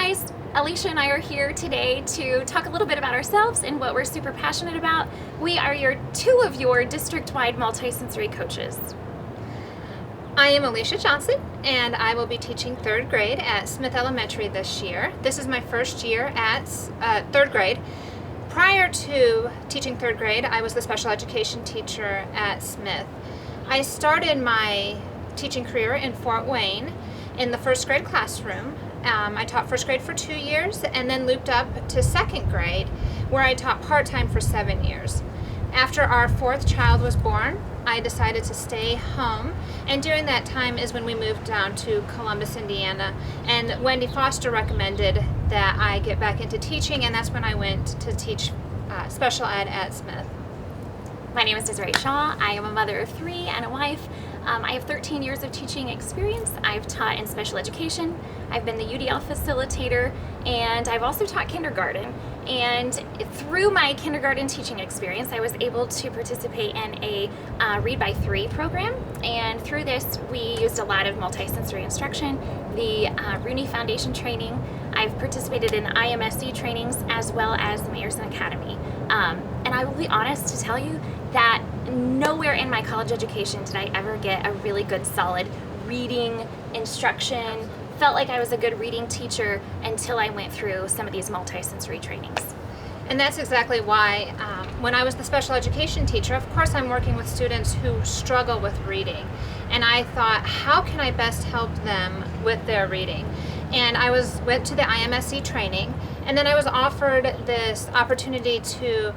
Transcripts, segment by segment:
guys, Alicia and I are here today to talk a little bit about ourselves and what we're super passionate about. We are two of your district-wide multisensory coaches. I am Alicia Johnson, and I will be teaching third grade at Smith Elementary this year. This is my first year at third grade. Prior to teaching third grade, I was the special education teacher at Smith. I started my teaching career in Fort Wayne in the first grade classroom. I taught first grade for 2 years and then looped up to second grade, where I taught part-time for 7 years. After our fourth child was born, I decided to stay home, and during that time is when we moved down to Columbus, Indiana, and Wendy Foster recommended that I get back into teaching, and that's when I went to teach special ed at Smith. My name is Desiree Shaw. I am a mother of 3 and a wife. I have 13 years of teaching experience. I've taught in special education. I've been the UDL facilitator, and I've also taught kindergarten. And through my kindergarten teaching experience, I was able to participate in a Read by 3 program. And through this, we used a lot of multisensory instruction, the Rooney Foundation training. I've participated in IMSC trainings as well as the Mayerson Academy. And I will be honest to tell you that nowhere in my college education did I ever get a really good, solid reading instruction. Felt like I was a good reading teacher until I went through some of these multisensory trainings. And that's exactly why when I was the special education teacher, of course I'm working with students who struggle with reading. And I thought, how can I best help them with their reading? And I went to the IMSC training, and then I was offered this opportunity to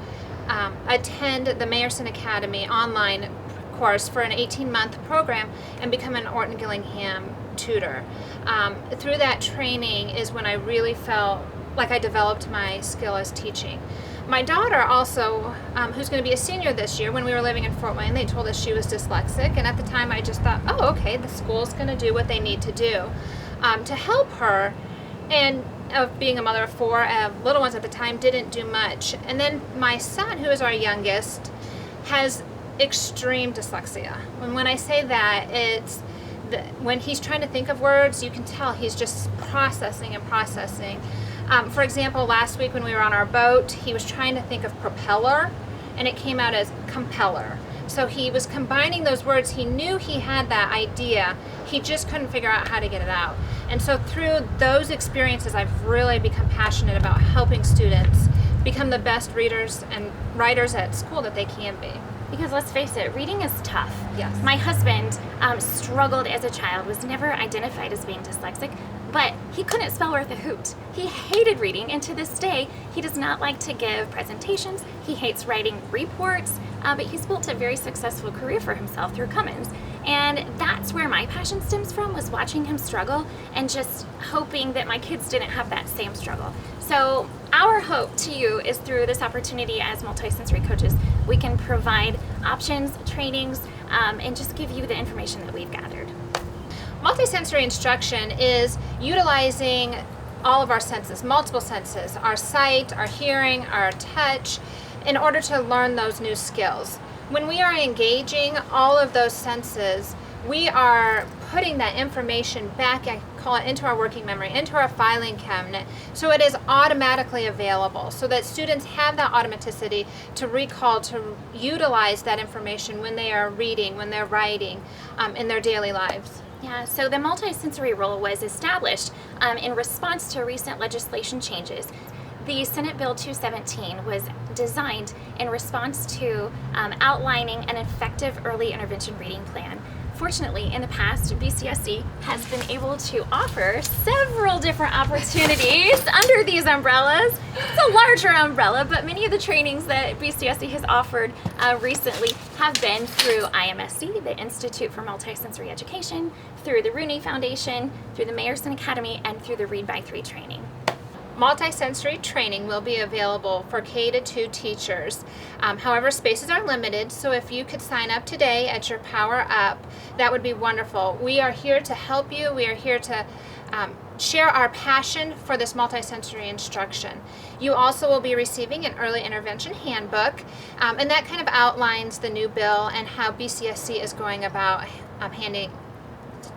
attend the Mayerson Academy online course for an 18-month program and become an Orton Gillingham tutor. Through that training is when I really felt like I developed my skill as teaching. My daughter also, who's going to be a senior this year, when we were living in Fort Wayne, they told us she was dyslexic, and at the time I just thought, oh, okay, the school's going to do what they need to do to help her. And of being a mother of 4, little ones at the time didn't do much. And then my son, who is our youngest, has extreme dyslexia. And when I say that, it's when he's trying to think of words, you can tell he's just processing and processing. For example, last week when we were on our boat, he was trying to think of propeller, and it came out as compeller. So he was combining those words. He knew he had that idea. He just couldn't figure out how to get it out. And so through those experiences, I've really become passionate about helping students become the best readers and writers at school that they can be. Because let's face it, reading is tough. Yes. My husband struggled as a child, was never identified as being dyslexic, but he couldn't spell worth a hoot. He hated reading, and to this day, he does not like to give presentations. He hates writing reports, but he's built a very successful career for himself through Cummins. And that's where my passion stems from, was watching him struggle and just hoping that my kids didn't have that same struggle. So our hope to you is through this opportunity as multisensory coaches, we can provide options, trainings, and just give you the information that we've gathered. Multisensory instruction is utilizing all of our senses, multiple senses, our sight, our hearing, our touch, in order to learn those new skills. When we are engaging all of those senses, we are putting that information back, I call it, into our working memory, into our filing cabinet, so it is automatically available, so that students have that automaticity to recall, to utilize that information when they are reading, when they're writing, in their daily lives. Yeah, so the multisensory role was established in response to recent legislation changes. The Senate Bill 217 was designed in response to outlining an effective early intervention reading plan. Fortunately, in the past, BCSC has been able to offer several different opportunities under these umbrellas. It's a larger umbrella, but many of the trainings that BCSC has offered recently have been through IMSC, the Institute for Multisensory Education, through the Rooney Foundation, through the Mayerson Academy, and through the Read by 3 training. Multisensory training will be available for K-2 teachers. However, spaces are limited, so if you could sign up today at your Power Up, that would be wonderful. We are here to help you. We are here to share our passion for this multisensory instruction. You also will be receiving an early intervention handbook, and that kind of outlines the new bill and how BCSC is going about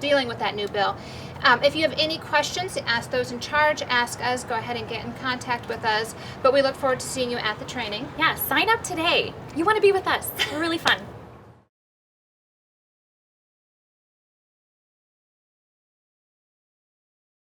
dealing with that new bill. If you have any questions, ask those in charge, ask us, go ahead and get in contact with us. But we look forward to seeing you at the training. Yeah, sign up today. You want to be with us. We're really fun.